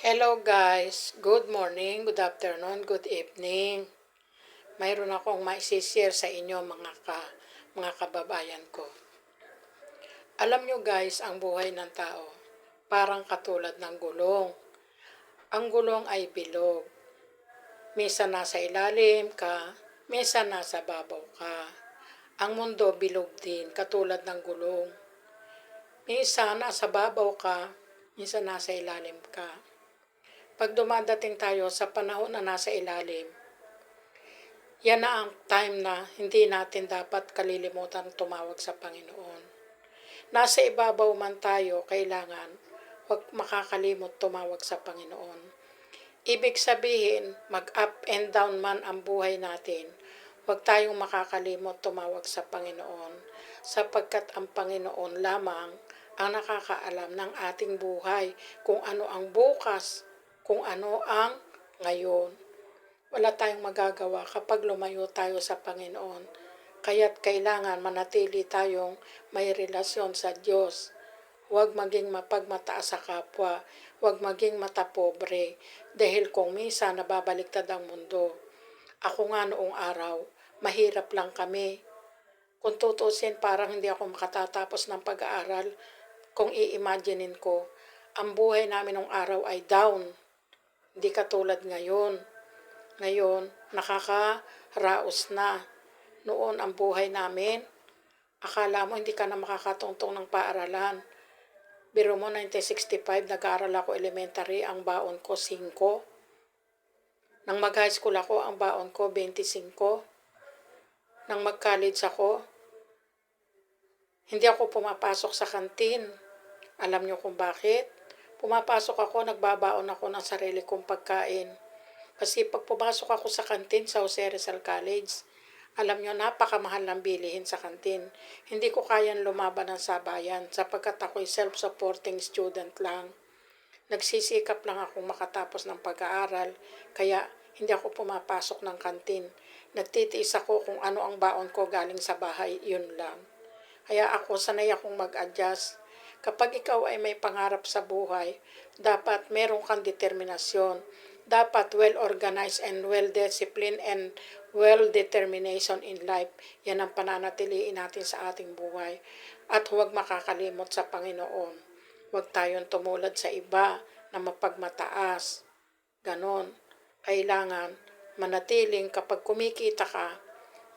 Hello guys, good morning, good afternoon, good evening. Mayroon akong maisishare sa inyo mga kababayan ko. Alam nyo guys, ang buhay ng tao parang katulad ng gulong. Ang gulong ay bilog. Minsan nasa ilalim ka, minsan nasa babaw ka. Ang mundo bilog din, katulad ng gulong. Minsan nasa babaw ka, minsan nasa ilalim ka. Pag dumadating tayo sa panahon na nasa ilalim, yan na ang time na hindi natin dapat kalilimutan tumawag sa Panginoon. Nasa ibabaw man tayo, kailangan huwag makakalimot tumawag sa Panginoon. Ibig sabihin, mag-up and down man ang buhay natin, huwag tayong makakalimot tumawag sa Panginoon, sapagkat ang Panginoon lamang ang nakakaalam ng ating buhay, kung ano ang bukas, kung ano ang ngayon. Wala tayong magagawa kapag lumayo tayo sa Panginoon. Kaya't kailangan manatili tayong may relasyon sa Diyos. Huwag maging mapagmataas sa kapwa. Huwag maging matapobre. Dahil kung minsan nababaliktad ang mundo. Ako nga noong araw, mahirap lang kami. Kung tutusin, parang hindi ako makatatapos ng pag-aaral. Kung i-imaginein ko, ang buhay namin noong araw ay down. Hindi katulad ngayon. Ngayon, nakakaraos na. Noon ang buhay namin, akala mo hindi ka na makakatungtong ng paaralan. Biro mo, 1965, nag-aaral ako elementary, ang baon ko 5. Nang mag-high school ako, ang baon ko 25. Nang mag-college ako, hindi ako pumapasok sa kantin. Alam niyo kung bakit? Pumapasok ako, nagbabaon ako ng sarili kong pagkain. Kasi pag pumasok ako sa kantin sa Jose Rizal College, alam nyo, napakamahal ng bilihin sa kantin. Hindi ko kayang lumaban ng sabayan sapagkat ako'y self-supporting student lang. Nagsisikap lang akong makatapos ng pag-aaral, kaya hindi ako pumapasok ng kantin. Nagtitiis ako kung ano ang baon ko galing sa bahay, yun lang. Kaya ako, sanay akong mag-adjust. Kapag ikaw ay may pangarap sa buhay, dapat meron kang determinasyon. Dapat well-organized and well-disciplined and well-determination in life. Yan ang pananatiliin natin sa ating buhay. At huwag makakalimot sa Panginoon. Huwag tayong tumulad sa iba na mapagmataas. Ganon. Kailangan manatiling kapag kumikita ka,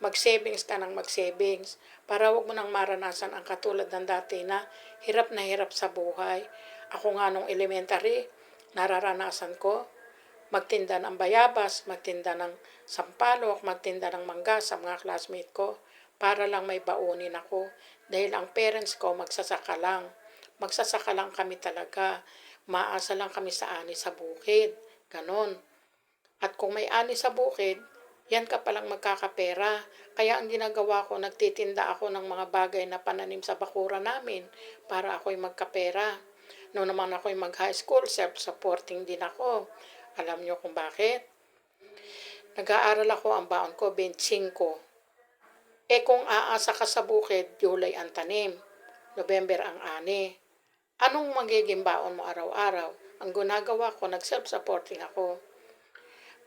mag-savings ka ng mag-savings para huwag mo nang maranasan ang katulad ng dati na hirap sa buhay. Ako nga nung elementary, nararanasan ko, magtinda ng bayabas, magtinda ng sampalok, magtinda ng mangga sa mga classmate ko para lang may baunin ako. Dahil ang parents ko magsasaka lang. Magsasaka lang kami talaga. Maasa lang kami sa ani sa bukid. Ganon. At kung may ani sa bukid, yan ka palang magkakapera. Kaya ang ginagawa ko, nagtitinda ako ng mga bagay na pananim sa bakura namin para ako'y magkapera. Noon naman ako'y mag-high school, self-supporting din ako. Alam nyo kung bakit? Nag-aaral ako, ang baon ko 25. Kung aasa ka sa bukid, July ang tanim, November ang ani. Anong magiging baon mo araw-araw? Ang ginagawa ko, nag-self-supporting ako.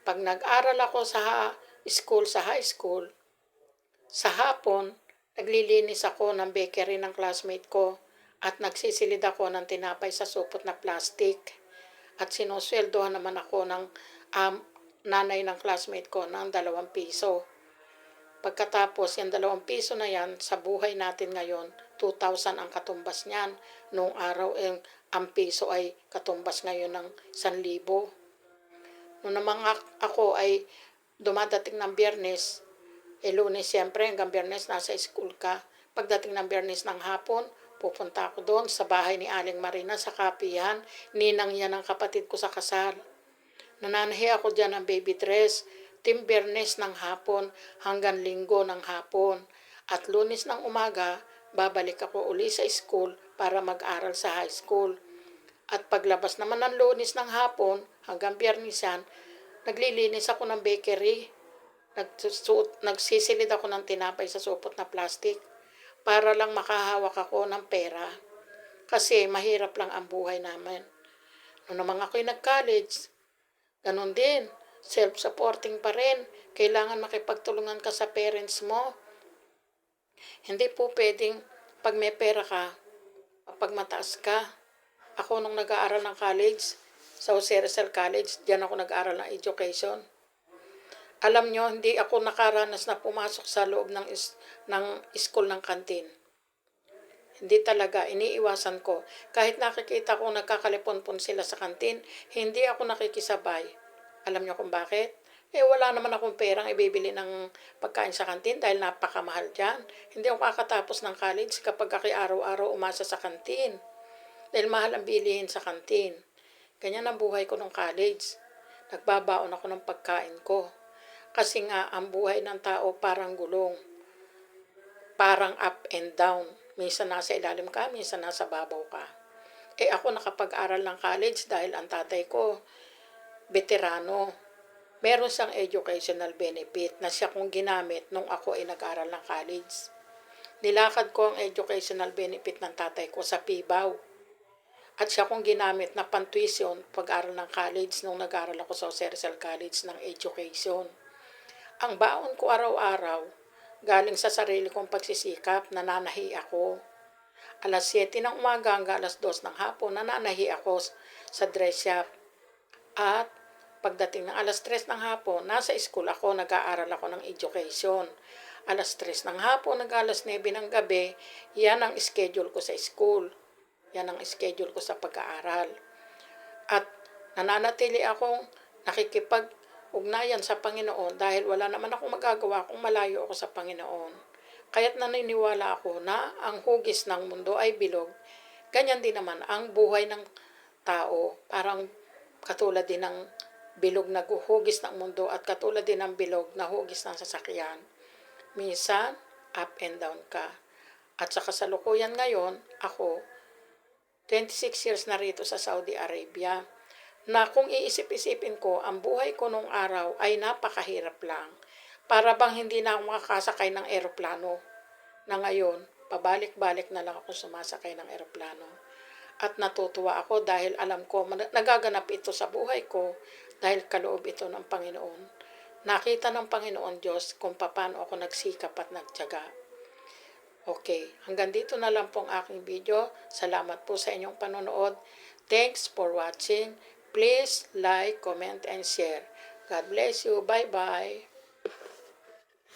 Pag nag-aral ako sa high school, sa hapon, naglilinis ako ng bakery ng classmate ko at nagsisilid ako ng tinapay sa supot na plastic. At sinusweldohan naman ako ng nanay ng classmate ko ng 2 piso. Pagkatapos, yung 2 piso na yan, sa buhay natin ngayon, 2,000 ang katumbas niyan. Noong araw, ang piso ay katumbas ngayon ng 1,000. Noong naman ako ay dumadating ng Biyernes, Lunes siyempre, hanggang Biyernes nasa school ka. Pagdating ng Biyernes ng hapon, pupunta ako doon sa bahay ni Aling Marina sa Kapihan. Ninang yan ng kapatid ko sa kasal. Nananahi ako dyan ng baby dress. Tim Biyernes ng hapon hanggang Linggo ng hapon. At Lunes ng umaga, babalik ako uli sa school para mag-aral sa high school. At paglabas naman ng Lunes ng hapon hanggang Biyernes yan, naglilinis ako ng bakery. Nagsisilid ako ng tinapay sa supot na plastic para lang makahawak ako ng pera. Kasi mahirap lang ang buhay namin. Nung naman ako'y nag-college, ganun din. Self-supporting pa rin. Kailangan makipagtulungan ka sa parents mo. Hindi po pwedeng pag may pera ka, pag mataas ka. Ako nung nag-aaral ng college, sa Jose Rizal College, diyan ako nag-aaral ng education. Alam nyo, hindi ako nakaranas na pumasok sa loob ng school ng kantin. Hindi talaga, iniiwasan ko. Kahit nakikita ko nagkakalipon-pon sila sa kantin, hindi ako nakikisabay. Alam nyo kung bakit? Wala naman akong perang ibibili ng pagkain sa kantin dahil napakamahal dyan. Hindi ako kakatapos ng college kapag ako araw-araw umasa sa kantin. Dahil mahal ang bilihin sa kantin. Ganyan ang buhay ko nung college. Nagbabaon ako ng pagkain ko. Kasi nga, ang buhay ng tao parang gulong. Parang up and down. Minsan nasa ilalim ka, minsan nasa babaw ka. Ako nakapag-aral ng college dahil ang tatay ko, veterano. Meron siyang educational benefit na siya kong ginamit nung ako ay nag-aral ng college. Nilakad ko ang educational benefit ng tatay ko sa PIBAW. At siya kong ginamit na pantuition pag-aral ng college nung nag-aral ako sa Jose Rizal College ng Education. Ang baon ko araw-araw, galing sa sarili kong pagsisikap, nananahi ako. Alas 7 ng umaga hanggang alas 2 ng hapon, nananahi ako sa dress shop. At pagdating ng alas 3 ng hapon, nasa school ako, nag-aaral ako ng education. Alas 3 ng hapon, alas 9 ng gabi, yan ang schedule ko sa school. Yan ang schedule ko sa pag-aaral. At nananatili akong nakikipag-ugnayan sa Panginoon dahil wala naman akong magagawa kung malayo ako sa Panginoon. Kaya't naniniwala ako na ang hugis ng mundo ay bilog. Ganyan din naman ang buhay ng tao. Parang katulad din ng bilog na hugis ng mundo at katulad din ng bilog na hugis ng sasakyan. Minsan, up and down ka. At sa kasalukuyan ngayon, ako, 26 years na rito sa Saudi Arabia, na kung iisip-isipin ko, ang buhay ko nung araw ay napakahirap lang. Para bang hindi na ako makakasakay ng eroplano. Na ngayon, pabalik-balik na lang ako sumasakay ng eroplano. At natutuwa ako dahil alam ko, nagaganap ito sa buhay ko dahil kaloob ito ng Panginoon. Nakita ng Panginoon Diyos kung paano ako nagsikap at nagtiyaga. Okay, hanggang dito na lang po ang aking video. Salamat po sa inyong panonood. Thanks for watching. Please like, comment, and share. God bless you. Bye-bye.